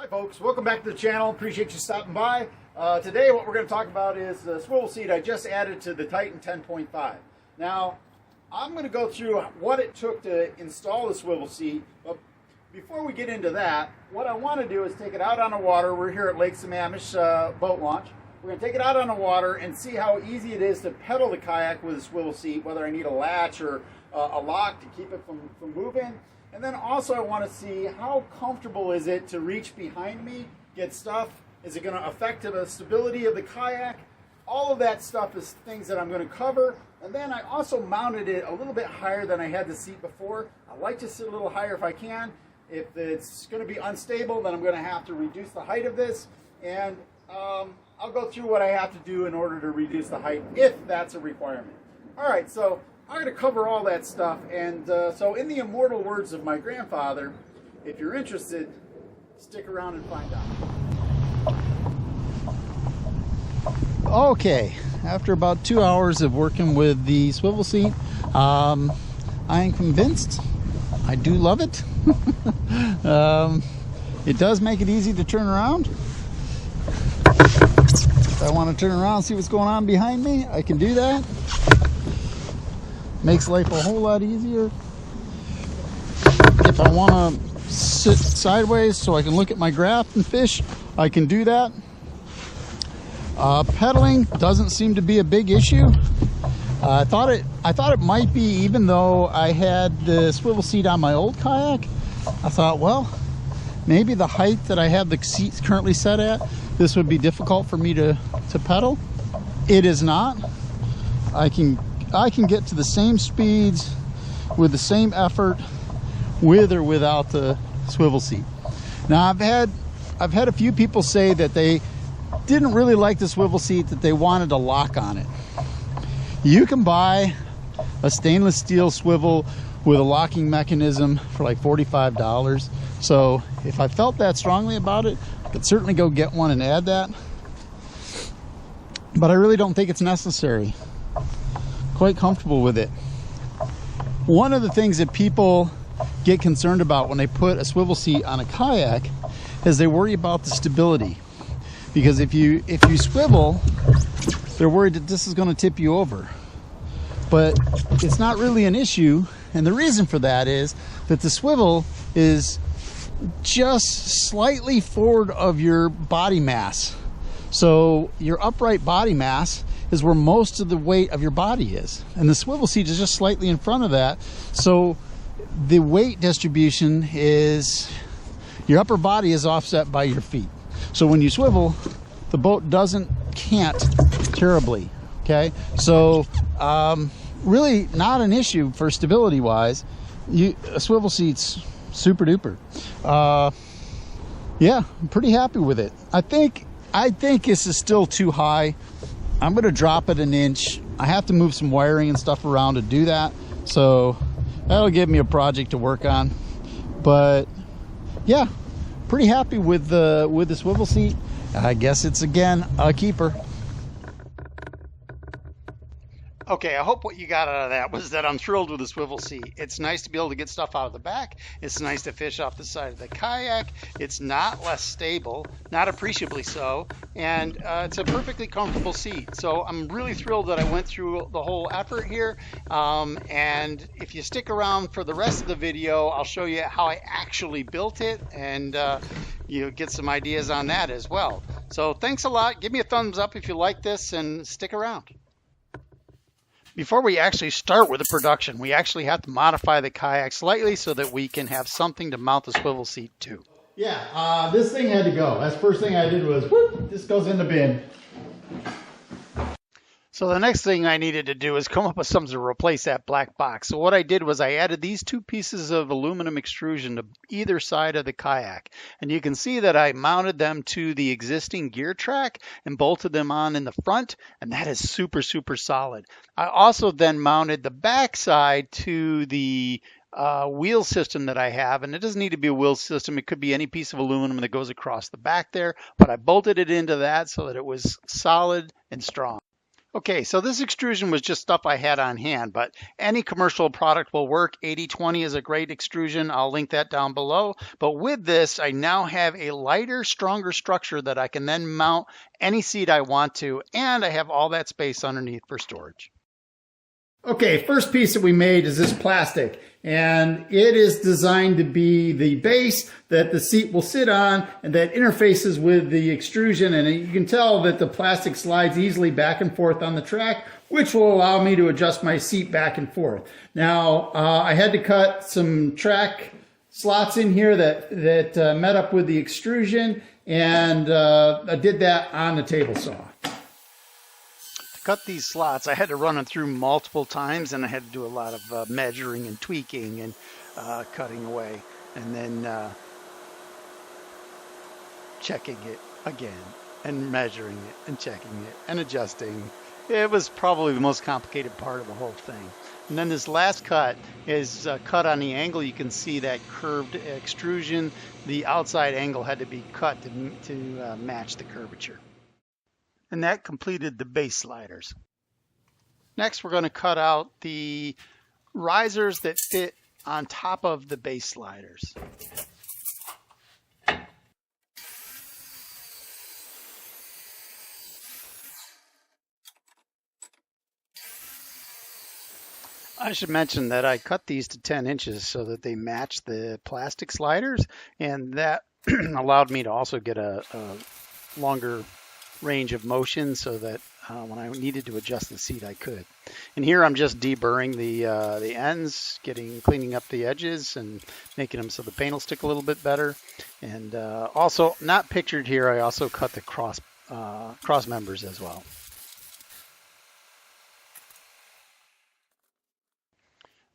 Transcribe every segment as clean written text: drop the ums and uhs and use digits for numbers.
Folks, welcome back to the channel. Appreciate you stopping by. Today what we're going to talk about is the swivel seat I just added to the Titan 10.5. Now, I'm going to go through what it took to install the swivel seat, but before we get into that, what I want to do is take it out on the water. We're here at Lake Sammamish boat launch. We're going to take it out on the water and see how easy it is to pedal the kayak with a swivel seat, whether I need a latch or a lock to keep it from moving. And then also I want to see how comfortable is it to reach behind me, get stuff. Is it going to affect the stability of the kayak? All of that stuff is things that I'm going to cover. And then I also mounted it a little bit higher than I had the seat before. I like to sit a little higher if I can. If it's going to be unstable, then I'm going to have to reduce the height of this. And I'll go through what I have to do in order to reduce the height if that's a requirement. All right, so I'm going to cover all that stuff, and so in the immortal words of my grandfather, if you're interested, stick around and find out. Okay, after about 2 hours of working with the swivel seat, I am convinced. I do love it. It does make it easy to turn around. If I want to turn around and see what's going on behind me, I can do that. Makes life a whole lot easier. If I want to sit sideways so I can look at my graph and fish, I can do that. Pedaling doesn't seem to be a big issue. I thought it might be, even though I had the swivel seat on my old kayak. I thought, well, maybe the height that I have the seats currently set at, this would be difficult for me to pedal. It is not. I can get to the same speeds with the same effort with or without the swivel seat. Now I've had a few people say that they didn't really like the swivel seat, that they wanted a lock on it. You can buy a stainless steel swivel with a locking mechanism for like $45. So if I felt that strongly about it, I could certainly go get one and add that. But I really don't think it's necessary. Quite comfortable with it. One of the things that people get concerned about when they put a swivel seat on a kayak is they worry about the stability, because if you swivel, they're worried that this is going to tip you over. But it's not really an issue, and the reason for that is that the swivel is just slightly forward of your body mass. So your upright body mass is where most of the weight of your body is, and the swivel seat is just slightly in front of that. So the weight distribution is, your upper body is offset by your feet. So when you swivel, the boat can't terribly. Okay, so really not an issue for stability wise. A swivel seat's super duper. Yeah, I'm pretty happy with it. I think this is still too high. I'm going to drop it an inch. I have to move some wiring and stuff around to do that. So that'll give me a project to work on. But yeah, pretty happy with the swivel seat. I guess it's, again, a keeper. Okay, I hope what you got out of that was that I'm thrilled with the swivel seat. It's nice to be able to get stuff out of the back. It's nice to fish off the side of the kayak. It's not less stable, not appreciably so, and it's a perfectly comfortable seat. So I'm really thrilled that I went through the whole effort here. And if you stick around for the rest of the video, I'll show you how I actually built it, and you get some ideas on that as well. So thanks a lot. Give me a thumbs up if you like this, and stick around. Before we actually start with the production, we actually have to modify the kayak slightly so that we can have something to mount the swivel seat to. Yeah, this thing had to go. That's the first thing I did was, whoop, this goes in the bin. So the next thing I needed to do is come up with something to replace that black box. So what I did was I added these two pieces of aluminum extrusion to either side of the kayak. And you can see that I mounted them to the existing gear track and bolted them on in the front. And that is super, super solid. I also then mounted the back side to the wheel system that I have. And it doesn't need to be a wheel system. It could be any piece of aluminum that goes across the back there. But I bolted it into that so that it was solid and strong. Okay, so this extrusion was just stuff I had on hand, but any commercial product will work. 80/20 is a great extrusion. I'll link that down below. But with this, I now have a lighter, stronger structure that I can then mount any seat I want to, and I have all that space underneath for storage. Okay, first piece that we made is this plastic, and it is designed to be the base that the seat will sit on and that interfaces with the extrusion, and you can tell that the plastic slides easily back and forth on the track, which will allow me to adjust my seat back and forth. Now, I had to cut some track slots in here that met up with the extrusion, and I did that on the table saw. Cut these slots, I had to run them through multiple times, and I had to do a lot of measuring and tweaking and cutting away, and then checking it again and measuring it and checking it and adjusting. It was probably the most complicated part of the whole thing. And then this last cut is cut on the angle. You can see that curved extrusion. The outside angle had to be cut to match the curvature. And that completed the base sliders. Next, we're going to cut out the risers that fit on top of the base sliders. I should mention that I cut these to 10 inches so that they match the plastic sliders, and that allowed me to also get a longer range of motion so that when I needed to adjust the seat, I could. And here I'm just deburring the ends, cleaning up the edges and making them so the paint will stick a little bit better. And also, not pictured here, I also cut the cross members as well.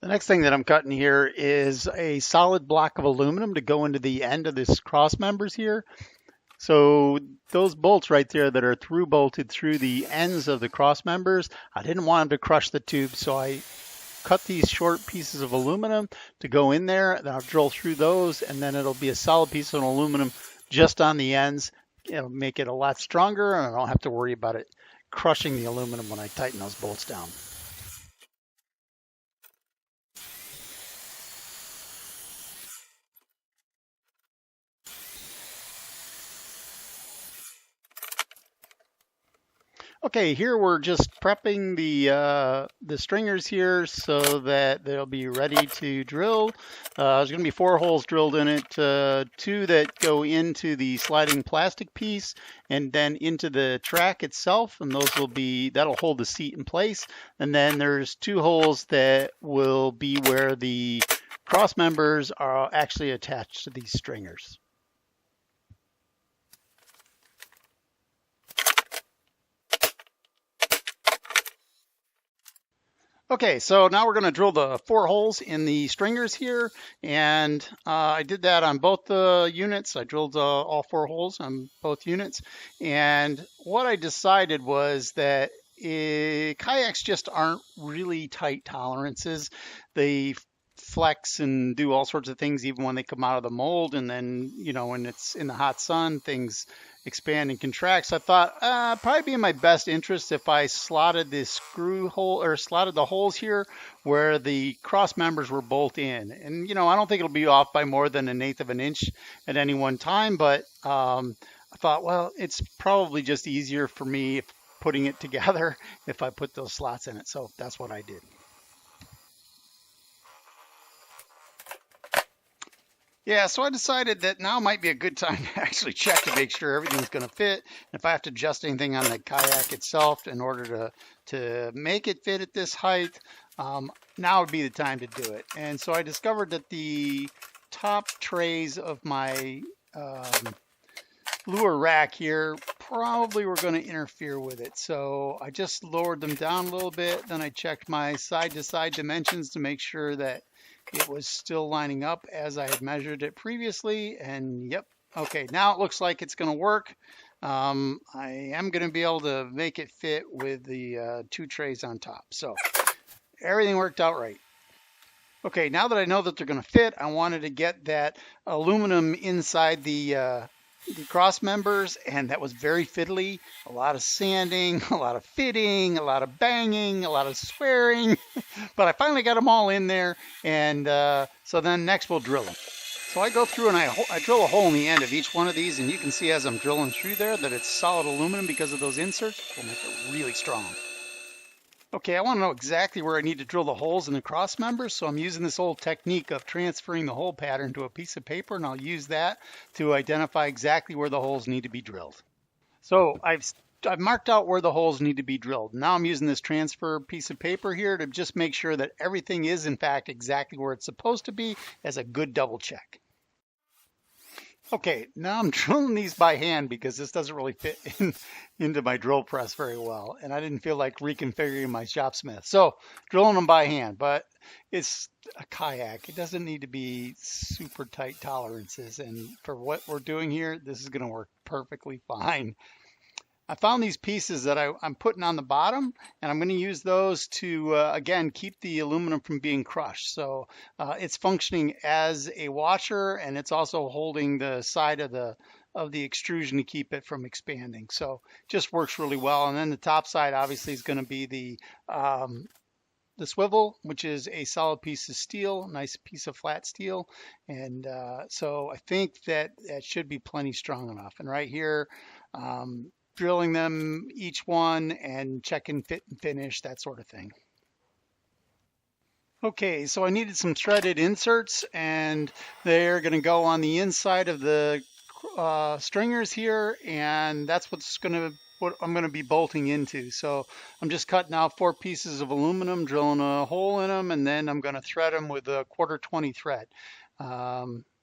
The next thing that I'm cutting here is a solid block of aluminum to go into the end of this cross members here. So those bolts right there that are through bolted through the ends of the cross members, I didn't want them to crush the tube, so I cut these short pieces of aluminum to go in there. Then I'll drill through those, and then it'll be a solid piece of aluminum just on the ends. It'll make it a lot stronger, and I don't have to worry about it crushing the aluminum when I tighten those bolts down. Okay, here we're just prepping the stringers here so that they'll be ready to drill. There's going to be 4 holes drilled in it, 2 that go into the sliding plastic piece and then into the track itself, and that'll hold the seat in place. And then there's 2 holes that will be where the cross members are actually attached to these stringers. Okay, so now we're going to drill the 4 holes in the stringers here, and I did that on both the units. I drilled all 4 holes on both units, and what I decided was that kayaks just aren't really tight tolerances. They flex and do all sorts of things even when they come out of the mold, and then, when it's in the hot sun, things expand and contract. So I thought probably be in my best interest if I slotted the screw hole, or slotted the holes here where the cross members were bolt in. And I don't think it'll be off by more than 1/8 of an inch at any one time, but I thought, well, it's probably just easier for me putting it together if I put those slots in it. So that's what I did. Yeah, so I decided that now might be a good time to actually check to make sure everything's going to fit. And if I have to adjust anything on the kayak itself in order to make it fit at this height, now would be the time to do it. And so I discovered that the top trays of my lure rack here probably were going to interfere with it. So I just lowered them down a little bit. Then I checked my side-to-side dimensions to make sure that it was still lining up as I had measured it previously, and yep, okay, now it looks like it's going to work. I am going to be able to make it fit with the 2 trays on top, so everything worked out right. Okay, now that I know that they're going to fit, I wanted to get that aluminum inside the the cross members, and that was very fiddly. A lot of sanding, a lot of fitting, a lot of banging, a lot of swearing. But I finally got them all in there, and so then next we'll drill them. So I go through and I drill a hole in the end of each one of these, and you can see as I'm drilling through there that it's solid aluminum because of those inserts. Will make it really strong. Okay, I want to know exactly where I need to drill the holes in the cross members, so I'm using this old technique of transferring the hole pattern to a piece of paper, and I'll use that to identify exactly where the holes need to be drilled. So I've marked out where the holes need to be drilled. Now I'm using this transfer piece of paper here to just make sure that everything is in fact exactly where it's supposed to be as a good double check. Okay, now I'm drilling these by hand because this doesn't really fit into my drill press very well, and I didn't feel like reconfiguring my shopsmith. So drilling them by hand, but it's a kayak. It doesn't need to be super tight tolerances, and for what we're doing here, this is going to work perfectly fine. I found these pieces that I'm putting on the bottom, and I'm going to use those to, again, keep the aluminum from being crushed. So it's functioning as a washer, and it's also holding the side of the extrusion to keep it from expanding. So just works really well. And then the top side obviously is going to be the swivel, which is a solid piece of steel, nice piece of flat steel. And so I think that should be plenty strong enough. And right here, drilling them each one and checking fit and finish, that sort of thing. Okay, so I needed some threaded inserts, and they're going to go on the inside of the stringers here, and that's what I'm going to be bolting into. So I'm just cutting out 4 pieces of aluminum, drilling a hole in them, and then I'm going to thread them with a 1/4-20 thread.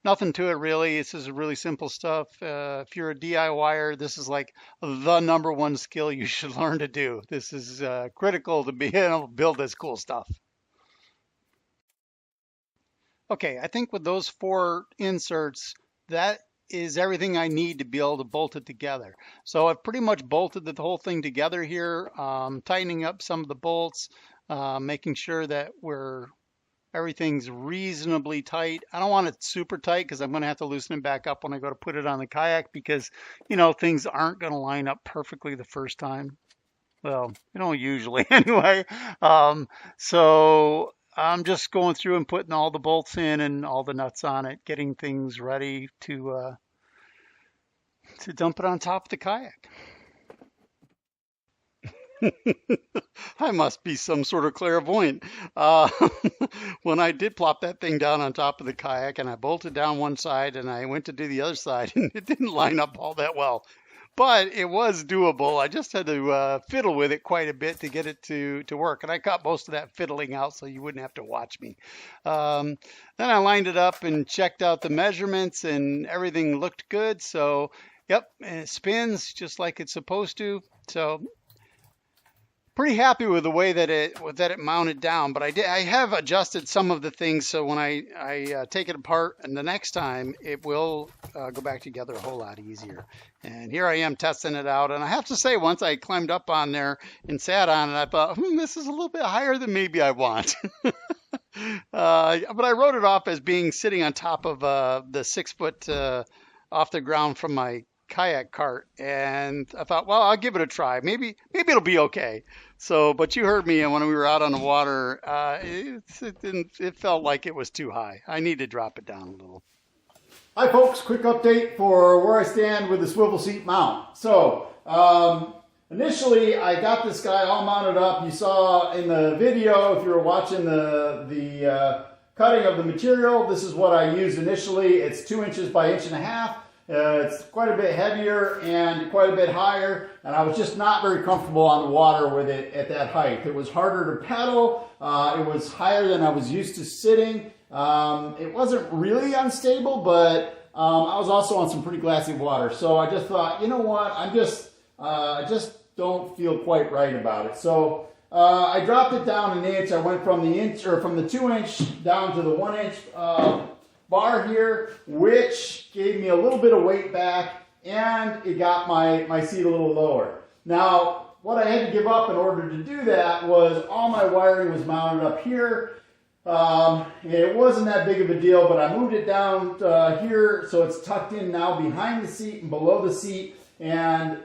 Nothing to it really. This is really simple stuff. If you're a DIYer, this is like the #1 skill you should learn to do. This is critical to be able to build this cool stuff. Okay, I think with those 4 inserts, that is everything I need to be able to bolt it together. So I've pretty much bolted the whole thing together here, tightening up some of the bolts, making sure that everything's reasonably tight. I don't want it super tight because I'm going to have to loosen it back up when I go to put it on the kayak because, you know, things aren't going to line up perfectly the first time. Well, you know, usually anyway. So I'm just going through and putting all the bolts in and all the nuts on it, getting things ready to dump it on top of the kayak. I must be some sort of clairvoyant. When I did plop that thing down on top of the kayak and I bolted down one side and I went to do the other side, and it didn't line up all that well. But it was doable. I just had to fiddle with it quite a bit to get it to work. And I cut most of that fiddling out so you wouldn't have to watch me. Then I lined it up and checked out the measurements, and everything looked good. So, yep, and it spins just like it's supposed to. So pretty happy with the way that it mounted down, but I have adjusted some of the things so when I take it apart and the next time it will go back together a whole lot easier. And here I am testing it out, and I have to say, once I climbed up on there and sat on it, I thought, this is a little bit higher than maybe I want. But I wrote it off as being sitting on top of the 6 foot off the ground from my kayak cart, and I thought, well, I'll give it a try. Maybe it'll be okay. So, but you heard me, and when we were out on the water, it felt like it was too high. I need to drop it down a little. Hi folks, quick update for where I stand with the swivel seat mount. So, initially I got this guy all mounted up. You saw in the video, if you were watching the cutting of the material, this is what I used initially. It's 2 inches by 1.5 inches. It's quite a bit heavier and quite a bit higher, and I was just not very comfortable on the water with it at that height. It was harder to paddle. It was higher than I was used to sitting. It wasn't really unstable, but I was also on some pretty glassy water. So I just thought, you know what, I just don't feel quite right about it. So I dropped it down 1 inch. I went from the 2 inch down to the 1 inch bar here, which gave me a little bit of weight back, and it got my seat a little lower. Now, what I had to give up in order to do that was all my wiring was mounted up here. It wasn't that big of a deal, but I moved it down here so it's tucked in now behind the seat and below the seat, and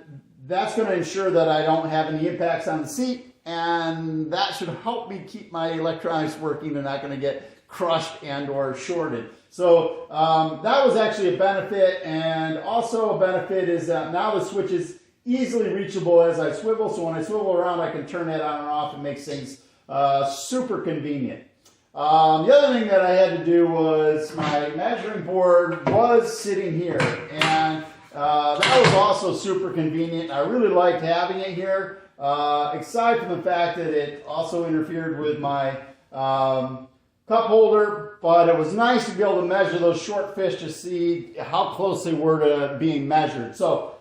that's going to ensure that I don't have any impacts on the seat, and that should help me keep my electronics working. They're not going to get crushed and or shorted. So that was actually a benefit, and also a benefit is that now the switch is easily reachable as I swivel, so when I swivel around I can turn that on and off. It makes things super convenient. The other thing that I had to do was my measuring board was sitting here, and that was also super convenient. I really liked having it here, aside from the fact that it also interfered with my cup holder, but it was nice to be able to measure those short fish to see how close they were to being measured. So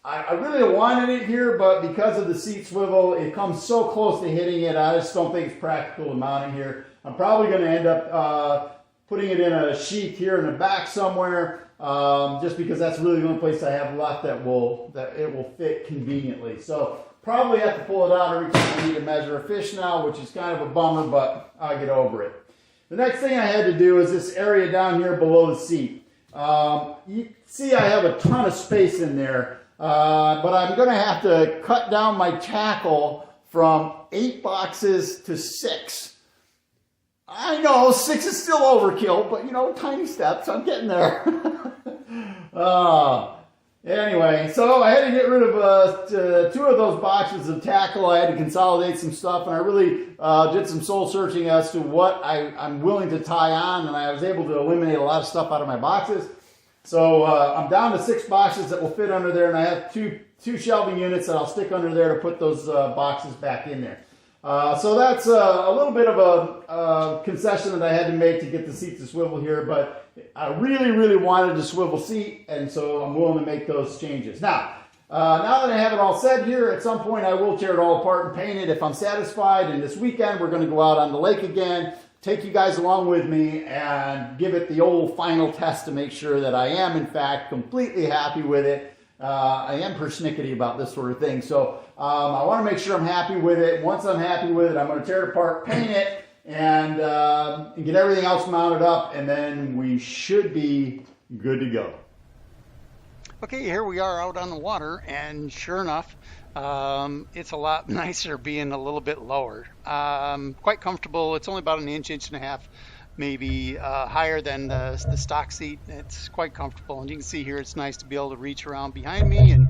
I really wanted it here, but because of the seat swivel, it comes so close to hitting it, I just don't think it's practical to mount it here. I'm probably going to end up putting it in a sheath here in the back somewhere, just because that's really the only place I have left that it will fit conveniently. So probably have to pull it out every time I need to measure a fish now, which is kind of a bummer, but I'll get over it. The next thing I had to do is this area down here below the seat. You see I have a ton of space in there, but I'm going to have to cut down my tackle from 8 boxes to 6. I know 6 is still overkill, but you know, tiny steps. I'm getting there. Anyway, so I had to get rid of 2 of those boxes of tackle. I had to consolidate some stuff, and I really did some soul searching as to what I'm willing to tie on, and I was able to eliminate a lot of stuff out of my boxes. So I'm down to 6 boxes that will fit under there, and I have two shelving units that I'll stick under there to put those boxes back in there. So that's a little bit of a concession that I had to make to get the seat to swivel here, but I really, really wanted a swivel seat, and so I'm willing to make those changes. Now that I have it all set here, at some point I will tear it all apart and paint it if I'm satisfied, and this weekend we're going to go out on the lake again, take you guys along with me, and give it the old final test to make sure that I am, in fact, completely happy with it. I am persnickety about this sort of thing, so I want to make sure I'm happy with it. Once I'm happy with it, I'm going to tear it apart, paint it, and get everything else mounted up, and then we should be good to go. Okay, here we are out on the water, and sure enough, it's a lot nicer being a little bit lower. Quite comfortable. It's only about an inch and a half, maybe higher than the stock seat. It's quite comfortable, and you can see here it's nice to be able to reach around behind me and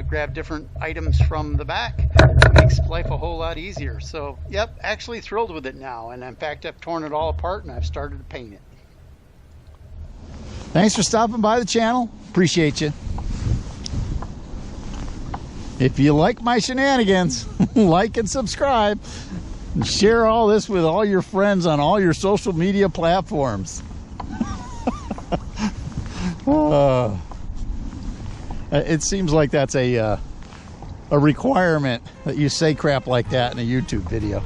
grab different items from the back. It makes life a whole lot easier. So yep, actually thrilled with it now, and in fact I've torn it all apart and I've started to paint it. Thanks for stopping by the channel. Appreciate you. If you like my shenanigans, like and subscribe. And share all this with all your friends on all your social media platforms. It seems like that's a requirement that you say crap like that in a YouTube video.